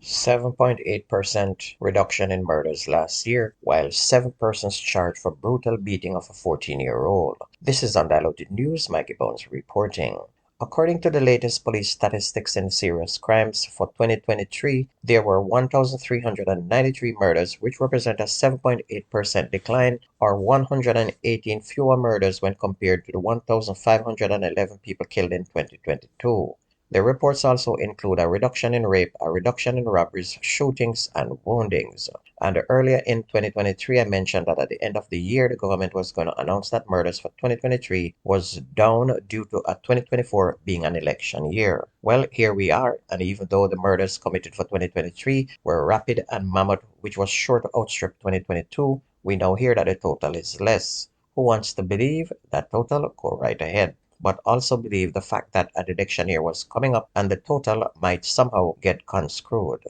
7.8% reduction in murders last year, while 7 persons charged for brutal beating of a 14-year-old. This is Undiluted News, Mikey Bones reporting. According to the latest police statistics in serious crimes for 2023, there were 1,393 murders, which represent a 7.8% decline, or 118 fewer murders when compared to the 1,511 people killed in 2022. The reports also include a reduction in rape, a reduction in robberies, shootings, and woundings. And earlier in 2023, I mentioned that at the end of the year, the government was going to announce that murders for 2023 was down due to 2024 being an election year. Well, here we are, and even though the murders committed for 2023 were rapid and mammoth, which was sure to outstrip 2022, we now hear that the total is less. Who wants to believe that total? Go right ahead, but also believe the fact that an election year was coming up and the total might somehow get conscrewed.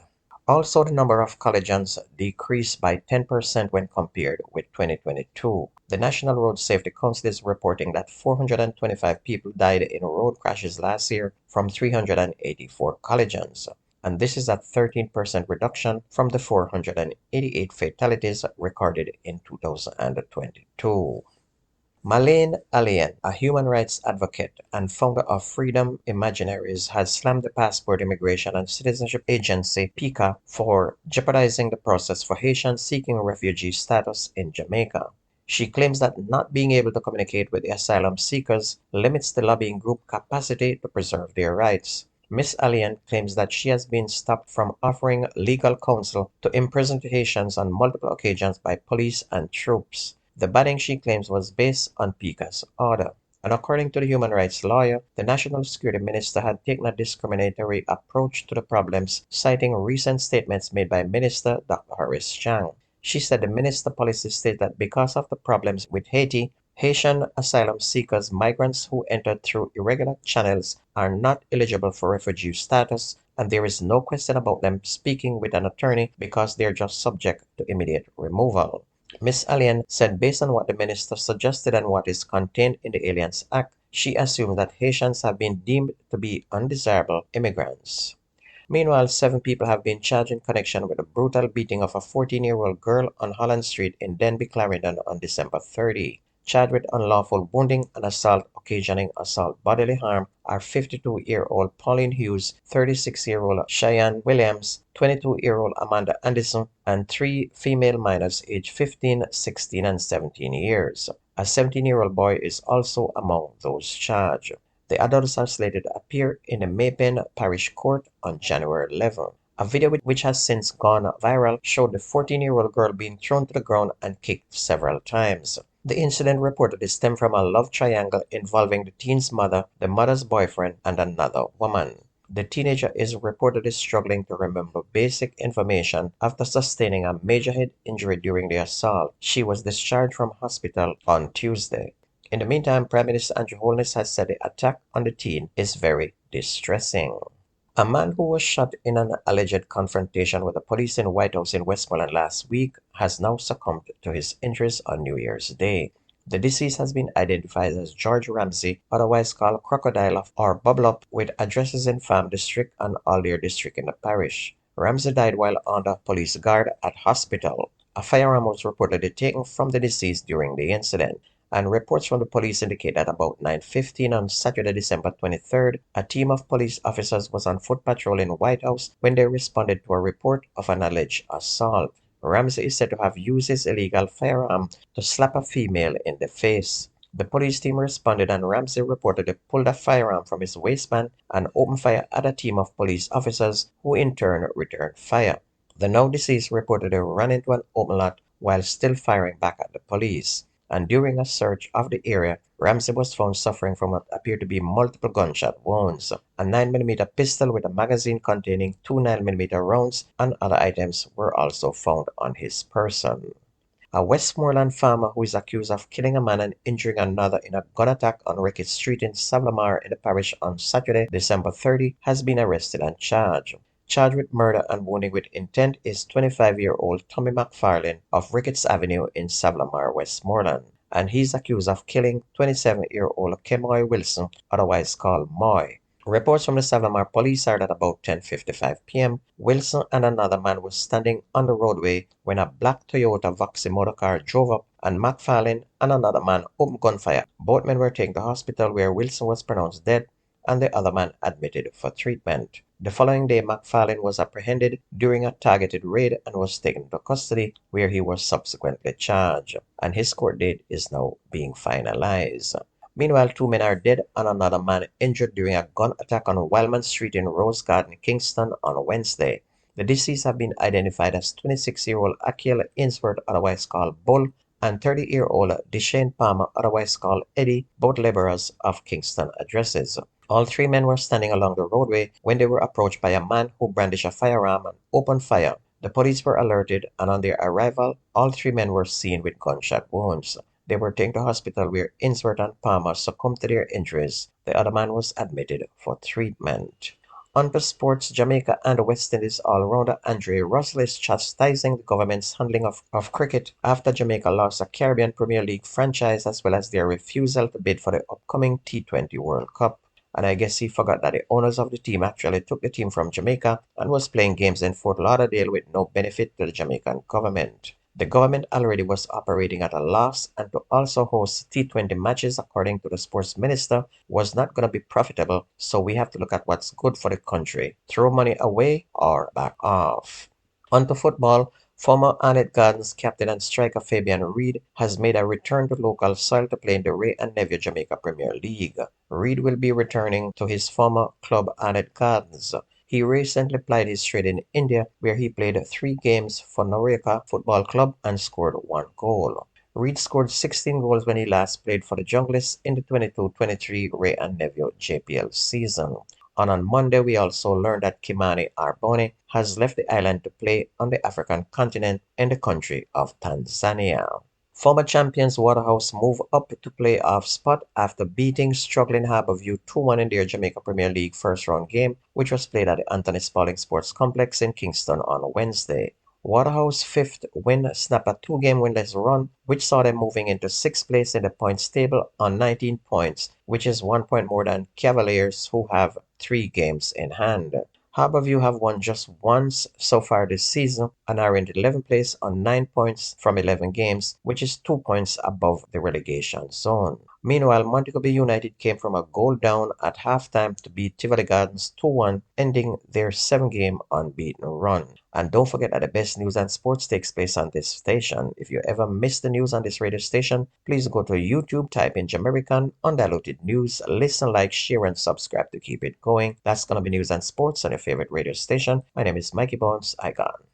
Also, the number of collisions decreased by 10% when compared with 2022. The National Road Safety Council is reporting that 425 people died in road crashes last year from 384 collisions, and this is a 13% reduction from the 488 fatalities recorded in 2022. Malain Alien, a human rights advocate and founder of Freedom Imaginaries, has slammed the Passport Immigration and Citizenship Agency, PICA, for jeopardizing the process for Haitians seeking refugee status in Jamaica. She claims that not being able to communicate with the asylum seekers limits the lobbying group capacity to preserve their rights. Ms. Alien claims that she has been stopped from offering legal counsel to imprisoned Haitians on multiple occasions by police and troops. The banning, she claims, was based on PICA's order. And according to the human rights lawyer, the National Security Minister had taken a discriminatory approach to the problems, citing recent statements made by Minister Dr. Horace Chang. She said the minister policy states that because of the problems with Haiti, Haitian asylum seekers, migrants who entered through irregular channels, are not eligible for refugee status, and there is no question about them speaking with an attorney because they are just subject to immediate removal. Ms. Allen said based on what the minister suggested and what is contained in the Aliens Act, she assumed that Haitians have been deemed to be undesirable immigrants. Meanwhile, 7 people have been charged in connection with the brutal beating of a 14-year-old girl on Holland Street in Denby, Clarendon on December 30. Charged with unlawful wounding and assault occasioning assault bodily harm are 52-year-old Pauline Hughes, 36-year-old Cheyenne Williams, 22-year-old Amanda Anderson, and 3 female minors aged 15, 16, and 17 years. A 17-year-old boy is also among those charged. The adults are slated to appear in the Maypen Parish Court on January 11. A video which has since gone viral showed the 14-year-old girl being thrown to the ground and kicked several times. The incident reportedly stemmed from a love triangle involving the teen's mother, the mother's boyfriend, and another woman. The teenager is reportedly struggling to remember basic information after sustaining a major head injury during the assault. She was discharged from hospital on Tuesday. In the meantime, Prime Minister Andrew Holness has said the attack on the teen is very distressing. A man who was shot in an alleged confrontation with the police in White House in Westmoreland last week has now succumbed to his injuries on New Year's Day. The deceased has been identified as George Ramsey, otherwise called Crocodile or Bubble Up, with addresses in Farm District and Alder District in the parish. Ramsey died while under police guard at hospital. A firearm was reportedly taken from the deceased during the incident, and reports from the police indicate that about 9:15 on Saturday, December 23rd, a team of police officers was on foot patrol in White House when they responded to a report of an alleged assault. Ramsey is said to have used his illegal firearm to slap a female in the face. The police team responded and Ramsey reportedly pulled a firearm from his waistband and opened fire at a team of police officers who in turn returned fire. The now deceased reportedly ran into an open lot while still firing back at the police, and during a search of the area, Ramsey was found suffering from what appeared to be multiple gunshot wounds. A 9mm pistol with a magazine containing 2 9mm rounds and other items were also found on his person. A Westmoreland farmer who is accused of killing a man and injuring another in a gun attack on Rickett Street in Savlamar in the parish on Saturday, December 30, has been arrested and charged. Charged with murder and wounding with intent is 25-year-old Tommy McFarlane of Ricketts Avenue in Savlamar, Westmoreland, and he's accused of killing 27-year-old Kemoy Wilson, otherwise called Moy. Reports from the Savannah police are that about 10:55 p.m., Wilson and another man were standing on the roadway when a black Toyota Voxy motor car drove up and McFarlane and another man opened gunfire. Both men were taken to hospital where Wilson was pronounced dead and the other man admitted for treatment. The following day, McFarlane was apprehended during a targeted raid and was taken into custody where he was subsequently charged, and his court date is now being finalized. Meanwhile, two men are dead and another man injured during a gun attack on Wildman Street in Rose Garden, Kingston on Wednesday. The deceased have been identified as 26-year-old Akil Ainsworth, otherwise called Bull, and 30-year-old Deshane Palmer, otherwise called Eddie, both laborers of Kingston addresses. All three men were standing along the roadway when they were approached by a man who brandished a firearm and opened fire. The police were alerted, and on their arrival, all three men were seen with gunshot wounds. They were taken to hospital where Ainsworth and Palmer succumbed to their injuries. The other man was admitted for treatment. On to sports, Jamaica and West Indies all-rounder Andre Russell is chastising the government's handling of cricket after Jamaica lost a Caribbean Premier League franchise as well as their refusal to bid for the upcoming T20 World Cup. And I guess he forgot that the owners of the team actually took the team from Jamaica and was playing games in Fort Lauderdale with no benefit to the Jamaican government. The government already was operating at a loss, and to also host T20 matches, according to the sports minister, was not going to be profitable, so we have to look at what's good for the country. Throw money away or back off. On to football, former Arnett Gardens captain and striker Fabian Reid has made a return to local soil to play in the Ray and Neville Jamaica Premier League. Reid will be returning to his former club Arnett Gardens. He recently plied his trade in India, where he played 3 games for Norika Football Club and scored 1 goal. Reid scored 16 goals when he last played for the Junglists in the 22-23 Ray and Neville JPL season. On Monday, we also learned that Kimani Arboni has left the island to play on the African continent in the country of Tanzania. Former champions Waterhouse move up to playoff spot after beating struggling Harborview 2-1 in their Jamaica Premier League first round game, which was played at the Anthony Spalding Sports Complex in Kingston on Wednesday. Waterhouse's fifth win snapped a 2-game winless run, which saw them moving into 6th place in the points table on 19 points, which is 1 point more than Cavaliers, who have 3 games in hand. Harborview have won just once so far this season and are in 11th place on 9 points from 11 games, which is 2 points above the relegation zone. Meanwhile, Montego Bay United came from a goal down at halftime to beat Tivoli Gardens 2-1, ending their 7-game unbeaten run. And don't forget that the best news and sports takes place on this station. If you ever miss the news on this radio station, please go to YouTube, type in Jamaican Undiluted News, listen, like, share, and subscribe to keep it going. That's going to be news and sports on your favorite radio station. My name is Mikey Bones. I gone.